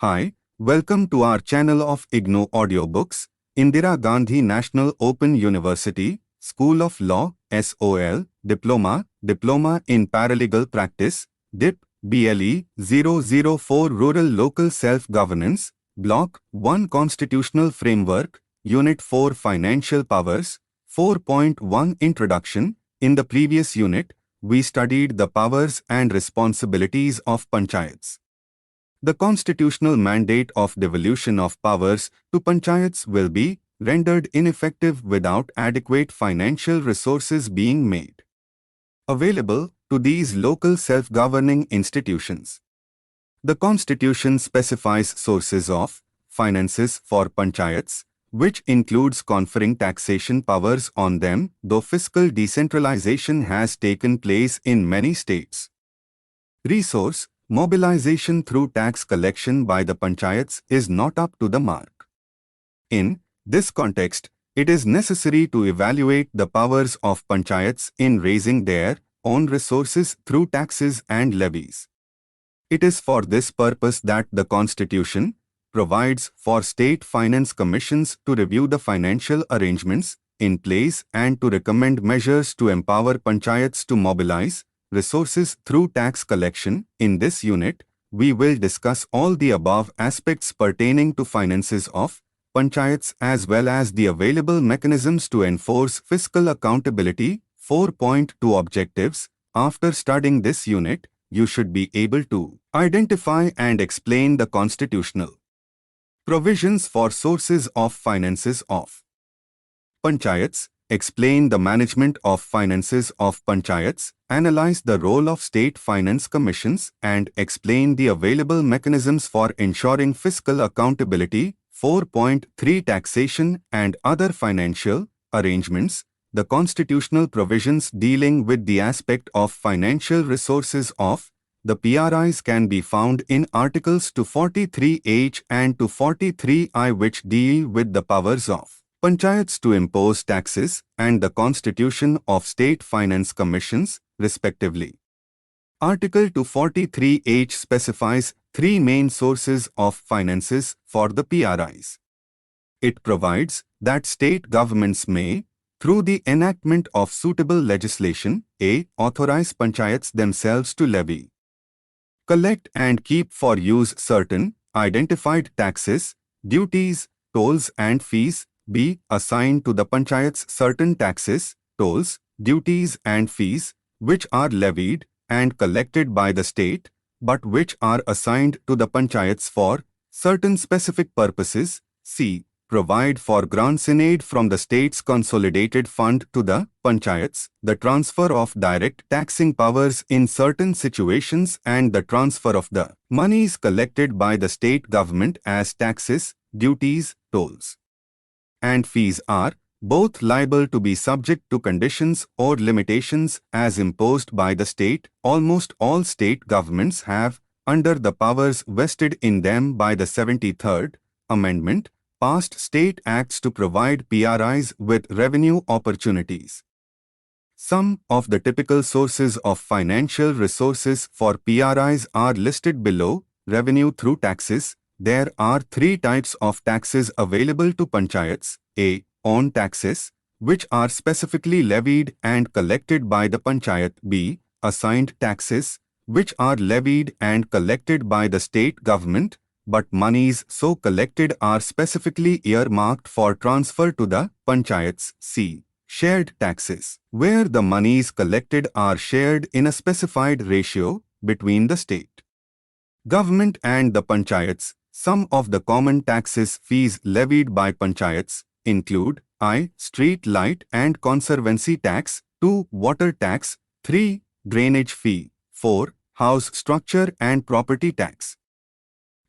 Hi, welcome to our channel of IGNOU Audiobooks, Indira Gandhi National Open University, School of Law, SOL, Diploma in Paralegal Practice, DIPP, BLE 004 Rural Local Self-Governance, Block-1 Constitutional Framework, Unit 4 Financial Powers, 4.1 Introduction. In the previous unit, we studied the powers and responsibilities of panchayats. The constitutional mandate of devolution of powers to panchayats will be rendered ineffective without adequate financial resources being made available to these local self-governing institutions. The Constitution specifies sources of finances for panchayats, which includes conferring taxation powers on them, though fiscal decentralization has taken place in many states. Resource mobilization through tax collection by the panchayats is not up to the mark. In this context, it is necessary to evaluate the powers of panchayats in raising their own resources through taxes and levies. It is for this purpose that the Constitution provides for state finance commissions to review the financial arrangements in place and to recommend measures to empower panchayats to mobilize resources through tax collection. In this unit, we will discuss all the above aspects pertaining to finances of panchayats as well as the available mechanisms to enforce fiscal accountability. 4.2 Objectives. After studying this unit, you should be able to identify and explain the constitutional provisions for sources of finances of panchayats, explain the management of finances of panchayats, analyze the role of state finance commissions, and explain the available mechanisms for ensuring fiscal accountability. 4.3 Taxation and other financial arrangements. The constitutional provisions dealing with the aspect of financial resources of the PRIs can be found in Articles 243H and 243I, which deal with the powers of panchayats to impose taxes and the constitution of state finance commissions, respectively. Article 243H specifies three main sources of finances for the PRIs. It provides that state governments may, through the enactment of suitable legislation, a. authorize panchayats themselves to levy, collect and keep for use certain identified taxes, duties, tolls and fees, b. assign to the panchayats certain taxes, tolls, duties and fees, which are levied and collected by the state, but which are assigned to the panchayats for certain specific purposes, c. provide for grants in aid from the state's consolidated fund to the panchayats, the transfer of direct taxing powers in certain situations and the transfer of the monies collected by the state government as taxes, duties, tolls, and fees are both liable to be subject to conditions or limitations as imposed by the state. Almost all state governments have, under the powers vested in them by the 73rd Amendment, passed state acts to provide PRIs with revenue opportunities. Some of the typical sources of financial resources for PRIs are listed below. Revenue through taxes. There are three types of taxes available to panchayats. A. Own taxes, which are specifically levied and collected by the panchayat. B. Assigned taxes, which are levied and collected by the state government, but monies so collected are specifically earmarked for transfer to the panchayats. C. Shared taxes, where the monies collected are shared in a specified ratio between the state government and the panchayats. Some of the common taxes fees levied by panchayats include I. Street light and conservancy tax, 2. Water tax, 3. Drainage fee, 4. House structure and property tax.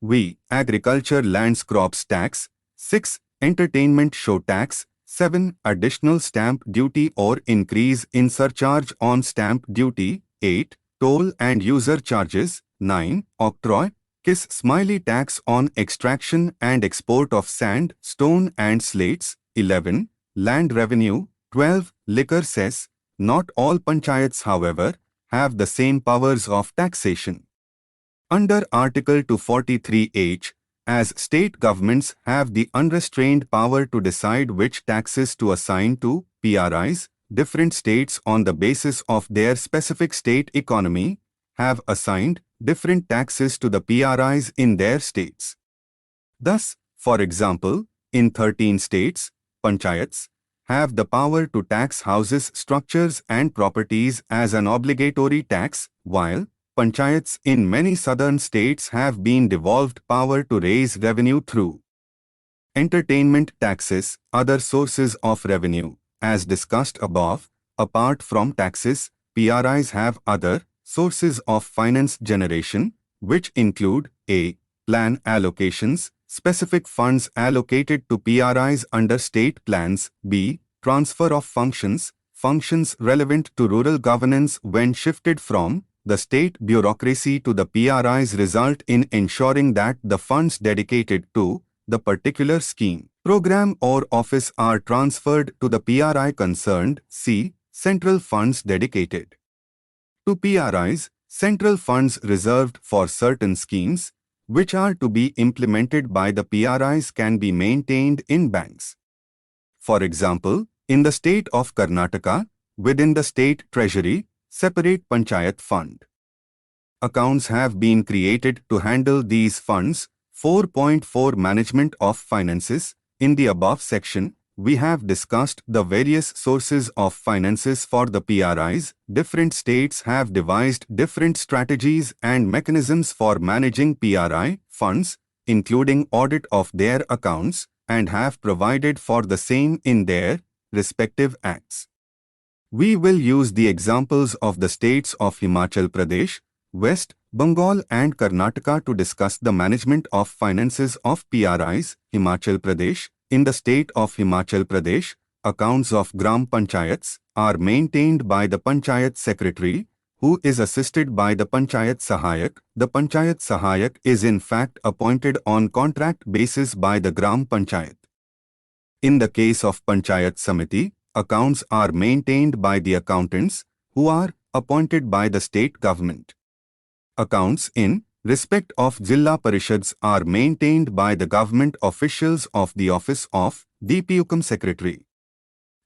V. Agriculture lands crops tax, 6. Entertainment show tax, 7. Additional stamp duty or increase in surcharge on stamp duty, 8. Toll and user charges, 9. Octroi, kiss smiley tax on extraction and export of sand, stone and slates, 11. Land revenue, 12. Liquor cess. Not all panchayats, however, have the same powers of taxation. Under Article 243H, as state governments have the unrestrained power to decide which taxes to assign to PRIs, different states on the basis of their specific state economy have assigned different taxes to the PRIs in their states. Thus, for example, in 13 states, panchayats have the power to tax houses, structures and properties as an obligatory tax, while panchayats in many southern states have been devolved power to raise revenue through entertainment taxes, other sources of revenue. As discussed above, apart from taxes, PRIs have other sources of finance generation, which include a. Plan allocations, specific funds allocated to PRIs under state plans, b. Transfer of functions relevant to rural governance when shifted from the state bureaucracy to the PRIs result in ensuring that the funds dedicated to the particular scheme, program or office are transferred to the PRI concerned. c. Central funds dedicated to PRIs, central funds reserved for certain schemes which are to be implemented by the PRIs can be maintained in banks. For example, in the state of Karnataka, within the state treasury, separate panchayat fund accounts have been created to handle these funds. 4.4 Management of finances. In the above section, we have discussed the various sources of finances for the PRIs. Different states have devised different strategies and mechanisms for managing PRI funds, including audit of their accounts, and have provided for the same in their respective acts. We will use the examples of the states of Himachal Pradesh, West Bengal and Karnataka to discuss the management of finances of PRIs. Himachal Pradesh. In the state of Himachal Pradesh, accounts of Gram Panchayats are maintained by the Panchayat Secretary, who is assisted by the Panchayat Sahayak. The Panchayat Sahayak is in fact appointed on contract basis by the Gram Panchayat. In the case of Panchayat Samiti, accounts are maintained by the accountants, who are appointed by the state government. Accounts in respect of Jilla Parishads are maintained by the government officials of the office of DIPP Secretary.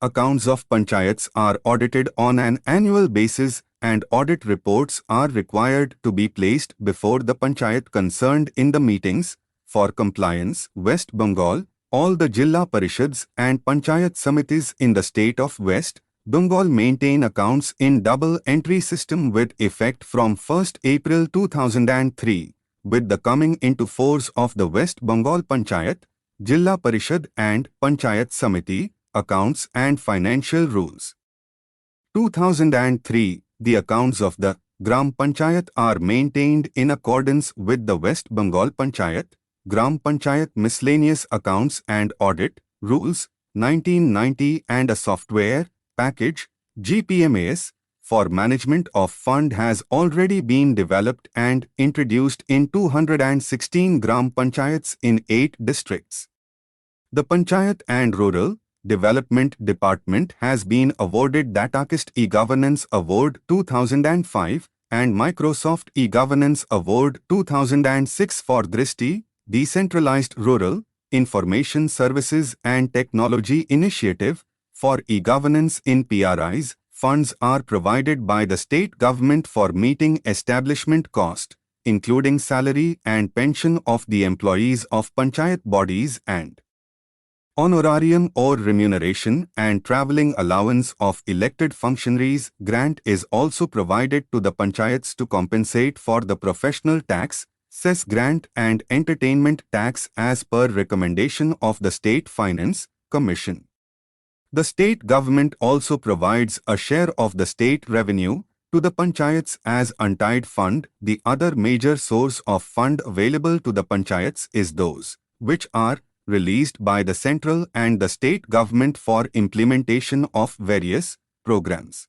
Accounts of panchayats are audited on an annual basis and audit reports are required to be placed before the panchayat concerned in the meetings. For compliance, West Bengal, all the Jilla Parishads and Panchayat Samitis in the state of West Bengal maintain accounts in double entry system with effect from 1st April 2003, with the coming into force of the West Bengal Panchayat, Jilla Parishad and Panchayat Samiti accounts and financial rules. 2003, the accounts of the Gram Panchayat are maintained in accordance with the West Bengal Panchayat, Gram Panchayat miscellaneous accounts and audit rules, 1990 and a software package, GPMAS, for management of fund has already been developed and introduced in 216 Gram Panchayats in 8 districts. The Panchayat and Rural Development Department has been awarded Datakist E-Governance Award 2005 and Microsoft E-Governance Award 2006 for Drishti, Decentralized Rural Information Services and Technology Initiative. For e-governance in PRIs, funds are provided by the state government for meeting establishment cost, including salary and pension of the employees of panchayat bodies and honorarium or remuneration and travelling allowance of elected functionaries. Grant is also provided to the panchayats to compensate for the professional tax, cess grant and entertainment tax as per recommendation of the State Finance Commission. The state government also provides a share of the state revenue to the panchayats as untied fund. The other major source of fund available to the panchayats is those which are released by the central and the state government for implementation of various programs.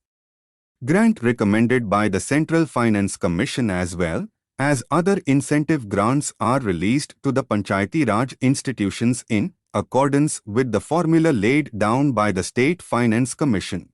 Grant recommended by the Central Finance Commission as well as other incentive grants are released to the Panchayati Raj institutions in accordance with the formula laid down by the State Finance Commission.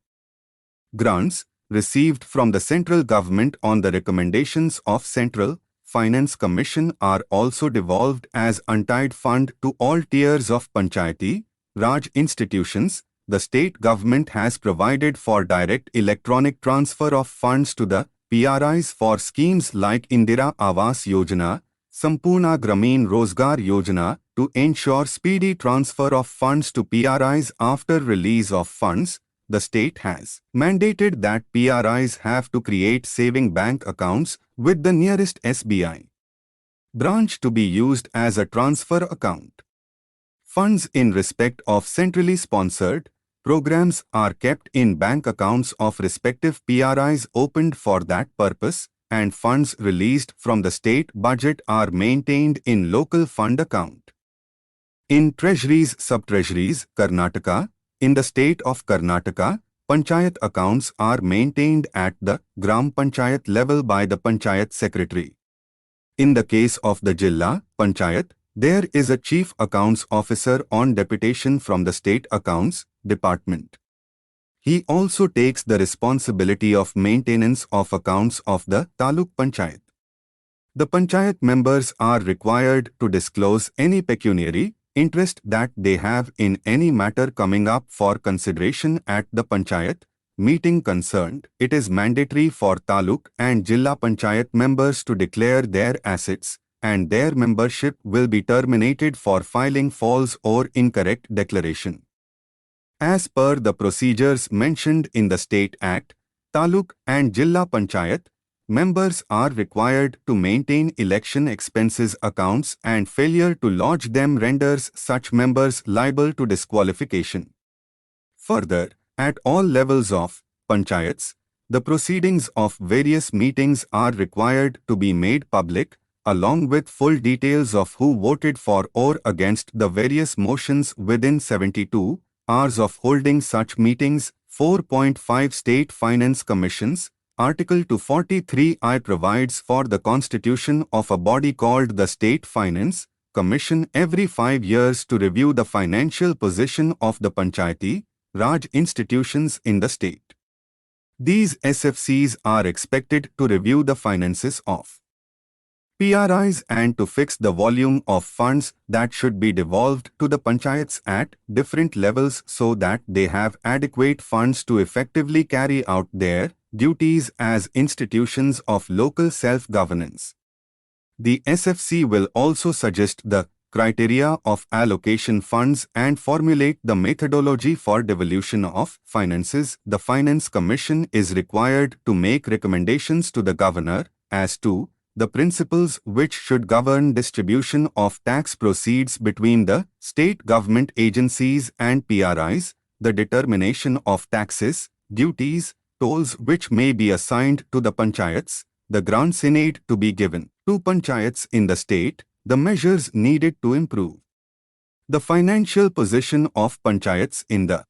Grants received from the central government on the recommendations of Central Finance Commission are also devolved as untied fund to all tiers of Panchayati Raj institutions. The state government has provided for direct electronic transfer of funds to the PRIs for schemes like Indira Awas Yojana, Sampurna Gramin Rozgar Yojana to ensure speedy transfer of funds to PRIs after release of funds. The state has mandated that PRIs have to create saving bank accounts with the nearest SBI branch to be used as a transfer account. Funds in respect of centrally sponsored programs are kept in bank accounts of respective PRIs opened for that purpose, and funds released from the state budget are maintained in local fund account. In Treasuries, Sub-Treasuries, Karnataka, in the state of Karnataka, Panchayat accounts are maintained at the Gram Panchayat level by the Panchayat Secretary. In the case of the Jilla Panchayat, there is a Chief Accounts Officer on deputation from the State Accounts Department. He also takes the responsibility of maintenance of accounts of the Taluk Panchayat. The Panchayat members are required to disclose any pecuniary interest that they have in any matter coming up for consideration at the Panchayat meeting concerned. It is mandatory for Taluk and Jilla Panchayat members to declare their assets, and their membership will be terminated for filing false or incorrect declaration. As per the procedures mentioned in the State Act, Taluk and Jilla Panchayat members are required to maintain election expenses accounts, and failure to lodge them renders such members liable to disqualification. Further, at all levels of Panchayats, the proceedings of various meetings are required to be made public, along with full details of who voted for or against the various motions within 72 hours of holding such meetings. 4.5 State Finance Commissions. Article 243I provides for the constitution of a body called the State Finance Commission every 5 years to review the financial position of the Panchayati Raj institutions in the state. These SFCs are expected to review the finances of PRIs and to fix the volume of funds that should be devolved to the Panchayats at different levels so that they have adequate funds to effectively carry out their duties as institutions of local self-governance. The SFC will also suggest the criteria of allocation funds and formulate the methodology for devolution of finances. The Finance Commission is required to make recommendations to the Governor as to the principles which should govern distribution of tax proceeds between the state government agencies and PRIs, the determination of taxes, duties, tolls which may be assigned to the Panchayats, the grants in aid to be given to Panchayats in the state, the measures needed to improve the financial position of Panchayats in the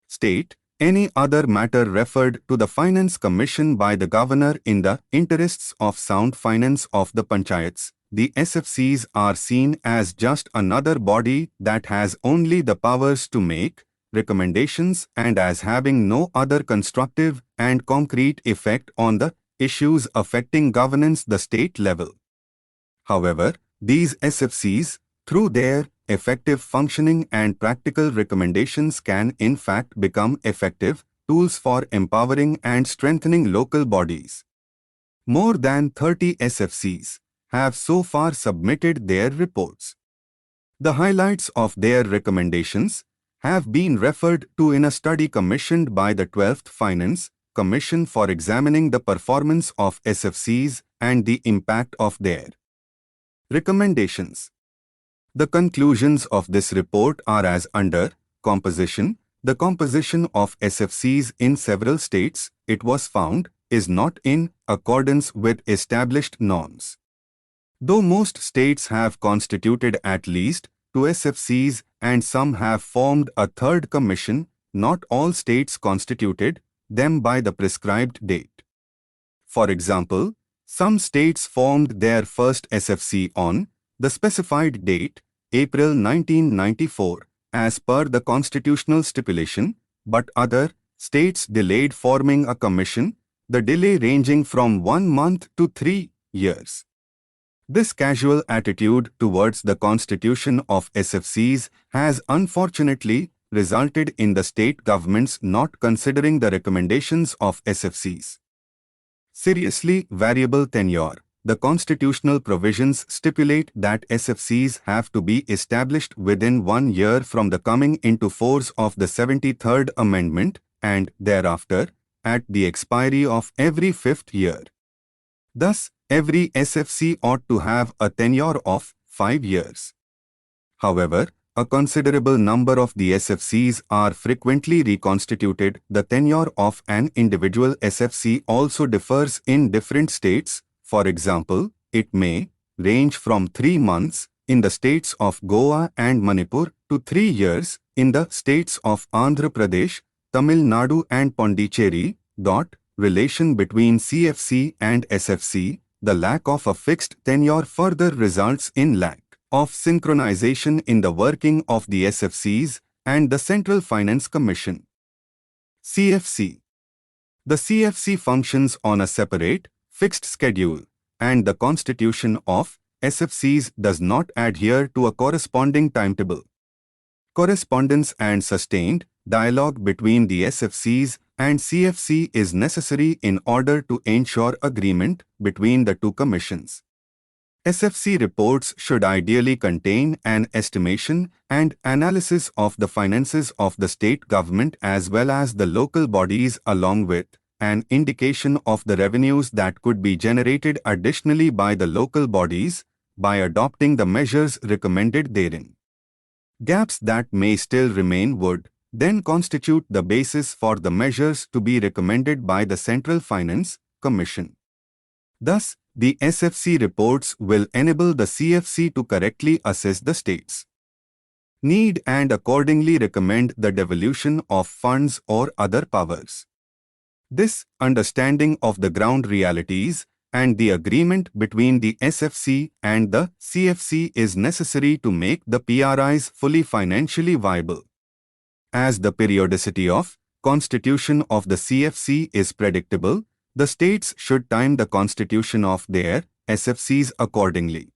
state, any other matter referred to the Finance Commission by the Governor in the interests of sound finance of the Panchayats. The SFCs are seen as just another body that has only the powers to make recommendations and as having no other constructive and concrete effect on the issues affecting governance the state level. However, these SFCs, through their effective functioning and practical recommendations, can in fact become effective tools for empowering and strengthening local bodies. More than 30 SFCs have so far submitted their reports. The highlights of their recommendations have been referred to in a study commissioned by the 12th Finance Commission for examining the performance of SFCs and the impact of their recommendations. The conclusions of this report are as under: composition. The composition of SFCs in several states, it was found, is not in accordance with established norms. Though most states have constituted at least 2 SFCs and some have formed a third commission, not all states constituted them by the prescribed date. For example, some states formed their first SFC on the specified date, April 1994, as per the constitutional stipulation, but other states delayed forming a commission, the delay ranging from 1 month to 3 years. This casual attitude towards the constitution of SFCs has unfortunately resulted in the state governments not considering the recommendations of SFCs. Seriously variable tenure. The constitutional provisions stipulate that SFCs have to be established within 1 year from the coming into force of the 73rd Amendment and thereafter, at the expiry of every 5th year. Thus, every SFC ought to have a tenure of 5 years. However, a considerable number of the SFCs are frequently reconstituted. The tenure of an individual SFC also differs in different states. For example, it may range from 3 months in the states of Goa and Manipur to 3 years in the states of Andhra Pradesh, Tamil Nadu and Pondicherry. Relation between CFC and SFC. The lack of a fixed tenure further results in lack of synchronization in the working of the SFCs and the Central Finance Commission. CFC. The CFC functions on a separate, fixed schedule, and the constitution of SFCs does not adhere to a corresponding timetable. Correspondence and sustained dialogue between the SFCs and CFC is necessary in order to ensure agreement between the two commissions. SFC reports should ideally contain an estimation and analysis of the finances of the state government as well as the local bodies, along with an indication of the revenues that could be generated additionally by the local bodies by adopting the measures recommended therein. Gaps that may still remain would then constitute the basis for the measures to be recommended by the Central Finance Commission. Thus, the SFC reports will enable the CFC to correctly assess the state's need and accordingly recommend the devolution of funds or other powers. This understanding of the ground realities and the agreement between the SFC and the CFC is necessary to make the PRIs fully financially viable. As the periodicity of constitution of the CFC is predictable, the states should time the constitution of their SFCs accordingly.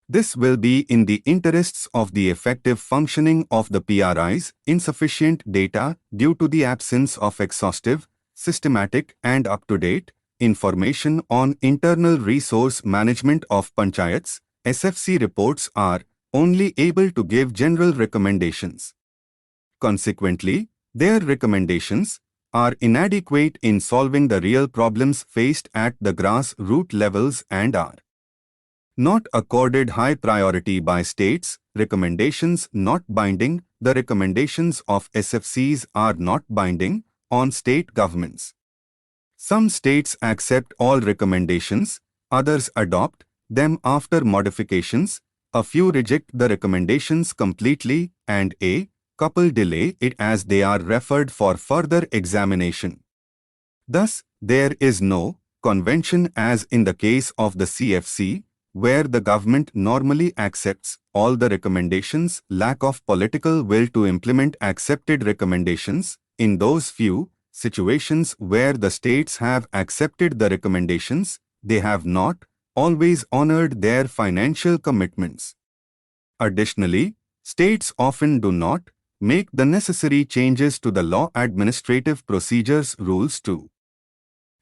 This will be in the interests of the effective functioning of the PRIs. Insufficient data due to the absence of exhaustive, systematic and up-to-date information on internal resource management of panchayats. SFC reports are only able to give general recommendations. Consequently, their recommendations are inadequate in solving the real problems faced at the grassroots levels and are not accorded high priority by states. Recommendations not binding. The recommendations of SFCs are not binding on state governments. Some states accept all recommendations, others adopt them after modifications, a few reject the recommendations completely, and a couple delay it as they are referred for further examination. Thus, there is no convention as in the case of the CFC, where the government normally accepts all the recommendations. Lack of political will to implement accepted recommendations. In those few situations where the states have accepted the recommendations, they have not always honored their financial commitments. Additionally, states often do not make the necessary changes to the law administrative procedures rules to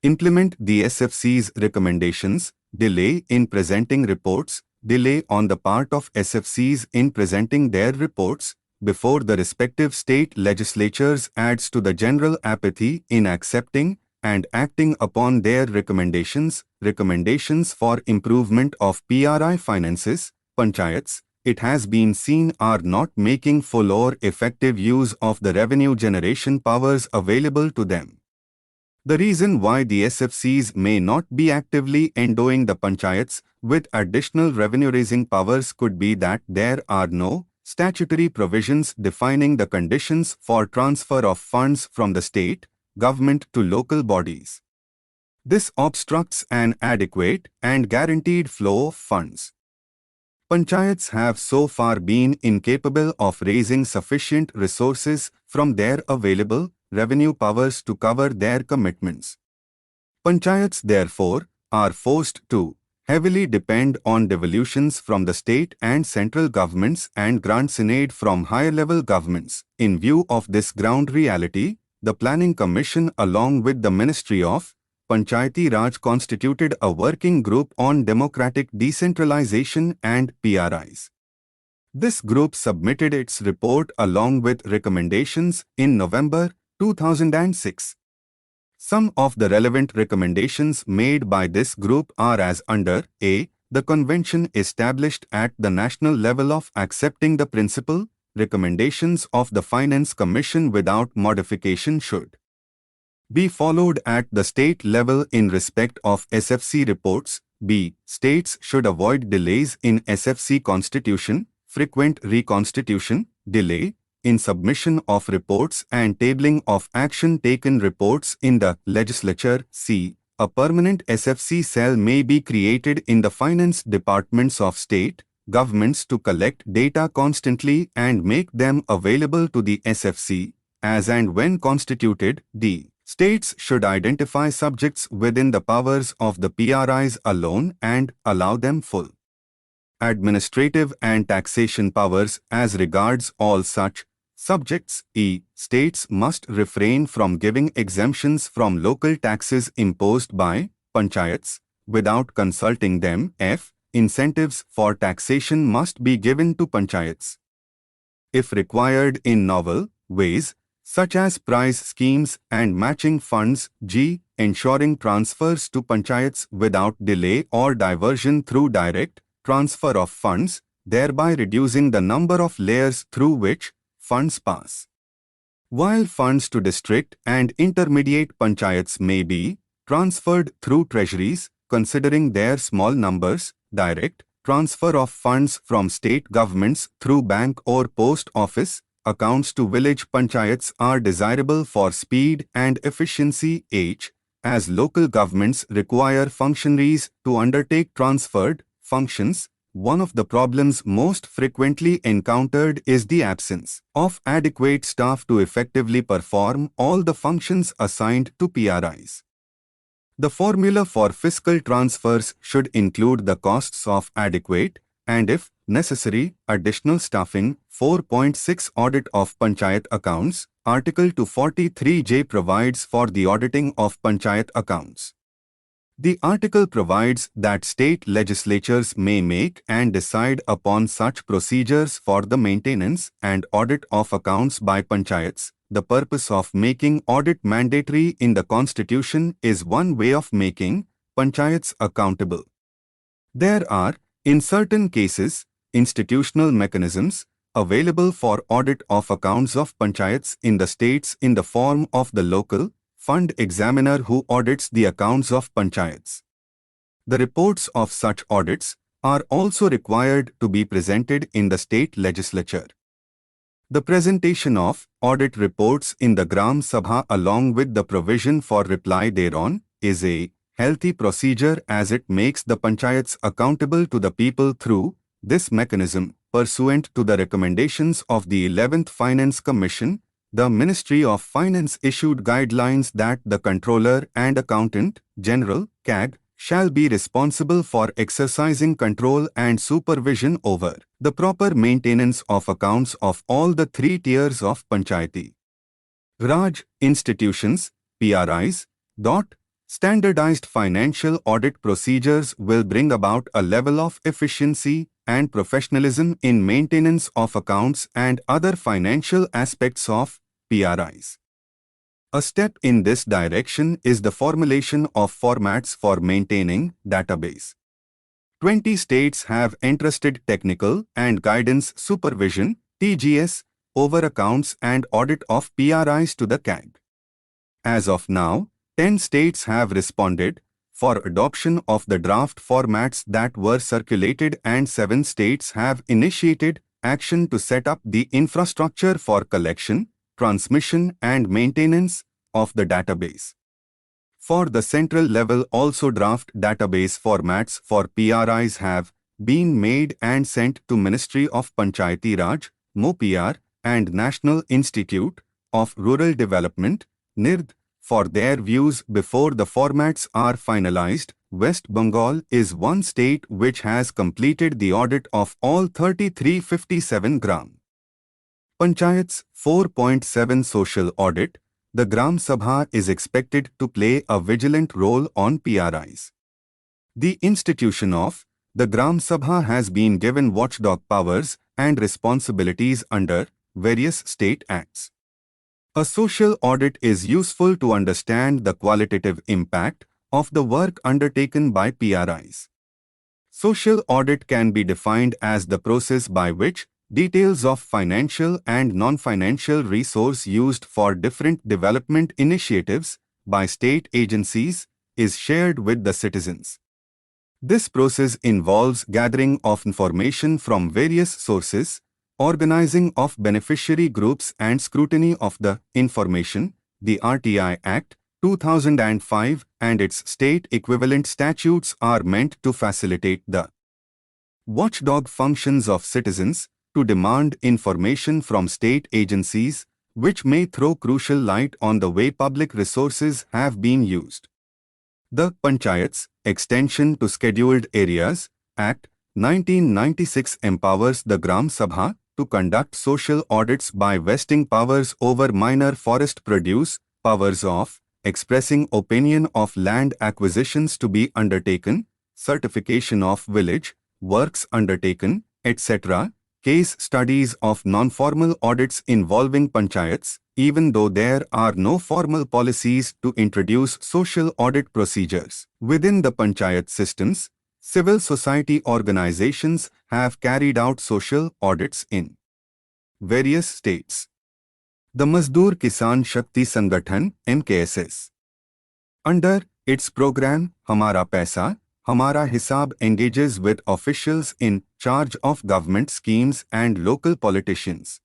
implement the SFC's recommendations. Delay in presenting reports. Delay on the part of SFCs in presenting their reports before the respective state legislatures adds to the general apathy in accepting and acting upon their recommendations. Recommendations for improvement of PRI finances. Panchayats, it has been seen, are not making full or effective use of the revenue generation powers available to them. The reason why the SFCs may not be actively endowing the panchayats with additional revenue-raising powers could be that there are no statutory provisions defining the conditions for transfer of funds from the state government to local bodies. This obstructs an adequate and guaranteed flow of funds. Panchayats have so far been incapable of raising sufficient resources from their available revenue powers to cover their commitments. Panchayats, therefore, are forced to heavily depend on devolutions from the state and central governments and grants in aid from higher-level governments. In view of this ground reality, the Planning Commission along with the Ministry of Panchayati Raj constituted a working group on democratic decentralization and PRIs. This group submitted its report along with recommendations in November 2006. Some of the relevant recommendations made by this group are as under: A. The convention established at the national level of accepting the principal recommendations of the Finance Commission without modification should be followed at the state level in respect of SFC reports. B. States should avoid delays in SFC constitution, frequent reconstitution, delay in submission of reports and tabling of action taken reports in the legislature. C. A permanent SFC cell may be created in the finance departments of state governments to collect data constantly and make them available to the SFC as and when constituted. D. States should identify subjects within the powers of the PRIs alone and allow them full administrative and taxation powers as regards all such subjects. E. States must refrain from giving exemptions from local taxes imposed by panchayats without consulting them. F. Incentives for taxation must be given to panchayats, if required, in novel ways, such as prize schemes and matching funds. G. Ensuring transfers to panchayats without delay or diversion through direct transfer of funds, thereby reducing the number of layers through which funds pass. While funds to district and intermediate panchayats may be transferred through treasuries, considering their small numbers, direct transfer of funds from state governments through bank or post office accounts to village panchayats are desirable for speed and efficiency. H. As local governments require functionaries to undertake transferred functions, one of the problems most frequently encountered is the absence of adequate staff to effectively perform all the functions assigned to PRIs. The formula for fiscal transfers should include the costs of adequate and, if necessary, additional staffing. 4.6 Audit of Panchayat Accounts. Article 243J provides for the auditing of Panchayat accounts. The article provides that state legislatures may make and decide upon such procedures for the maintenance and audit of accounts by panchayats. The purpose of making audit mandatory in the Constitution is one way of making panchayats accountable. There are, in certain cases, institutional mechanisms available for audit of accounts of panchayats in the states in the form of the local fund examiner who audits the accounts of panchayats. The reports of such audits are also required to be presented in the state legislature. The presentation of audit reports in the Gram Sabha along with the provision for reply thereon is a healthy procedure as it makes the panchayats accountable to the people through this mechanism. Pursuant to the recommendations of the 11th Finance Commission, the Ministry of Finance issued guidelines that the Controller and Accountant General (CAG) shall be responsible for exercising control and supervision over the proper maintenance of accounts of all the three tiers of Panchayati Raj institutions, PRIs. Standardized financial audit procedures will bring about a level of efficiency and professionalism in maintenance of accounts and other financial aspects of PRIs. A step in this direction is the formulation of formats for maintaining database. 20 states have entrusted technical and guidance supervision (TGS) over accounts and audit of PRIs to the CAG. As of now, 10 states have responded for adoption of the draft formats that were circulated and 7 states have initiated action to set up the infrastructure for collection, transmission and maintenance of the database. For the central level also draft database formats for PRIs have been made and sent to Ministry of Panchayati Raj, MoPR and National Institute of Rural Development, NIRD, for their views before the formats are finalized. West Bengal is one state which has completed the audit of all 3357 gram panchayats. 4.7 Social audit. The Gram Sabha is expected to play a vigilant role on PRIs. The institution of the Gram Sabha has been given watchdog powers and responsibilities under various state acts. A social audit is useful to understand the qualitative impact of the work undertaken by PRIs. Social audit can be defined as the process by which details of financial and non-financial resource used for different development initiatives by state agencies is shared with the citizens. This process involves gathering of information from various sources, organizing of beneficiary groups and scrutiny of the information. The RTI Act 2005 and its state equivalent statutes are meant to facilitate the watchdog functions of citizens, to demand information from state agencies, which may throw crucial light on the way public resources have been used. The Panchayats Extension to Scheduled Areas Act 1996 empowers the Gram Sabha to conduct social audits by vesting powers over minor forest produce, powers of expressing opinion of land acquisitions to be undertaken, certification of village works undertaken, etc. Case studies of non-formal audits involving panchayats, even though there are no formal policies to introduce social audit procedures. Within the panchayat systems, civil society organizations have carried out social audits in various states. The Mazdoor Kisan Shakti Sangathan (MKSS), under its program Hamara Paisa, Hamara Hisab, engages with officials in charge of government schemes and local politicians.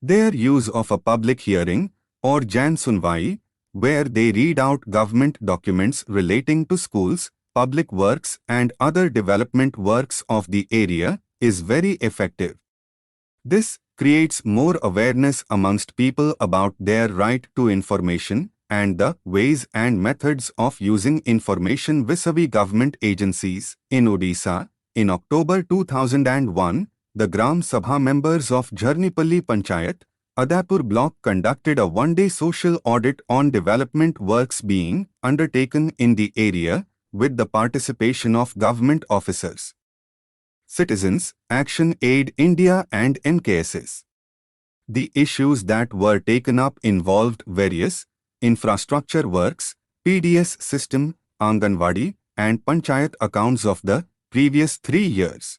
Their use of a public hearing or Jan Sunwai, where they read out government documents relating to schools, public works and other development works of the area, is very effective. This creates more awareness amongst people about their right to information and the ways and methods of using information vis-a-vis government agencies. In Odisha, in October 2001, the Gram Sabha members of Jharnipalli Panchayat, Adapur block conducted a one-day social audit on development works being undertaken in the area with the participation of government officers, Citizens Action Aid India and NKSS. The issues that were taken up involved various infrastructure works, PDS system, Anganwadi, and Panchayat accounts of the previous 3 years.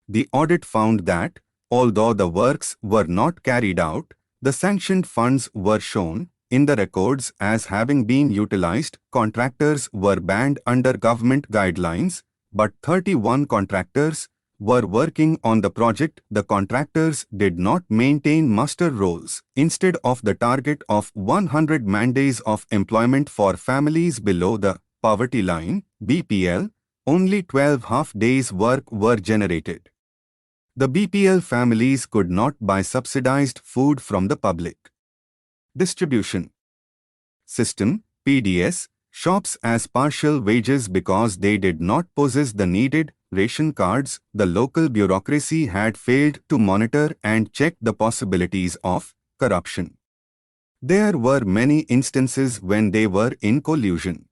The audit found that, although the works were not carried out, the sanctioned funds were shown in the records as having been utilized. Contractors were banned under government guidelines, but 31 contractors were working on the project. The contractors did not maintain muster rolls. Instead of the target of 100 man-days of employment for families below the poverty line, BPL, only 12 half-days work were generated. The BPL families could not buy subsidized food from the public distribution system, PDS, shops as partial wages because they did not possess the needed ration cards. The local bureaucracy had failed to monitor and check the possibilities of corruption. There were many instances when they were in collusion.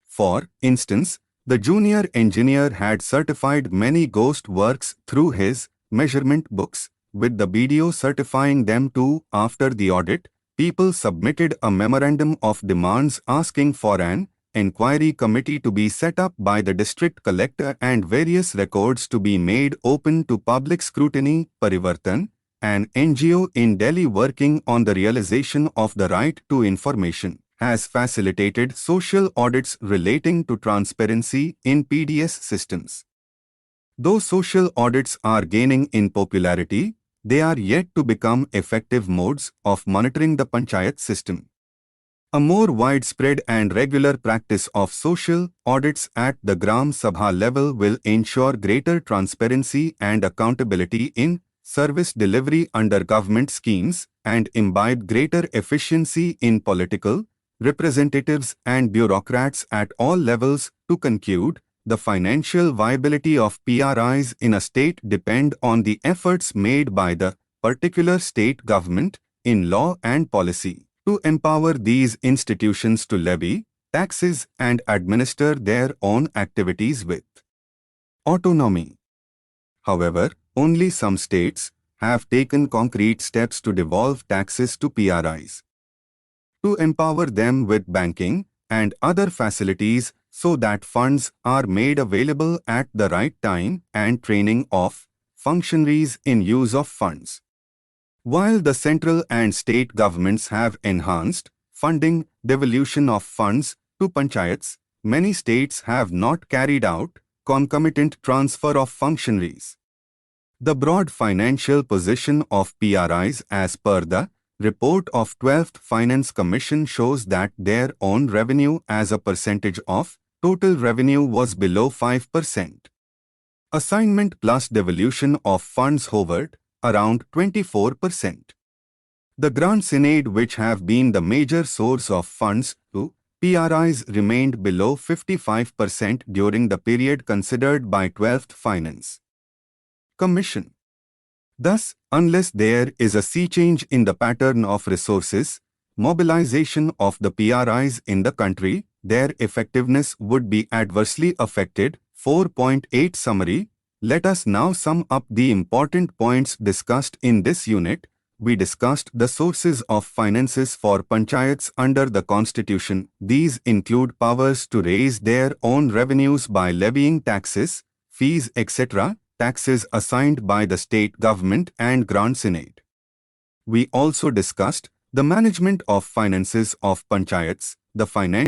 For instance, the junior engineer had certified many ghost works through his measurement books, with the BDO certifying them too. After the audit, people submitted a memorandum of demands asking for an inquiry committee to be set up by the district collector and various records to be made open to public scrutiny. Parivartan, an NGO in Delhi working on the realization of the right to information, has facilitated social audits relating to transparency in PDS systems. Though social audits are gaining in popularity, they are yet to become effective modes of monitoring the panchayat system. A more widespread and regular practice of social audits at the Gram Sabha level will ensure greater transparency and accountability in service delivery under government schemes and imbibe greater efficiency in political, representatives and bureaucrats at all levels. To conclude, the financial viability of PRIs in a state depend on the efforts made by the particular state government in law and policy to empower these institutions to levy taxes and administer their own activities with autonomy. However, only some states have taken concrete steps to devolve taxes to PRIs, to empower them with banking and other facilities so that funds are made available at the right time, and training of functionaries in use of funds. While the central and state governments have enhanced funding devolution of funds to panchayats, many states have not carried out concomitant transfer of functionaries. The broad financial position of PRIs as per the report of 12th Finance Commission shows that their own revenue as a percentage of total revenue was below 5%. Assignment plus devolution of funds hovered around 24%. The grants in aid, which have been the major source of funds to PRIs, remained below 55% during the period considered by 12th Finance Commission. Thus, unless there is a sea change in the pattern of resources mobilization of the PRIs in the country, their effectiveness would be adversely affected. 4.8 Summary. Let us now sum up the important points discussed in this unit. We discussed the sources of finances for panchayats under the Constitution. These include powers to raise their own revenues by levying taxes, fees, etc., taxes assigned by the state government, and grants in aid. We also discussed the management of finances of panchayats, the financial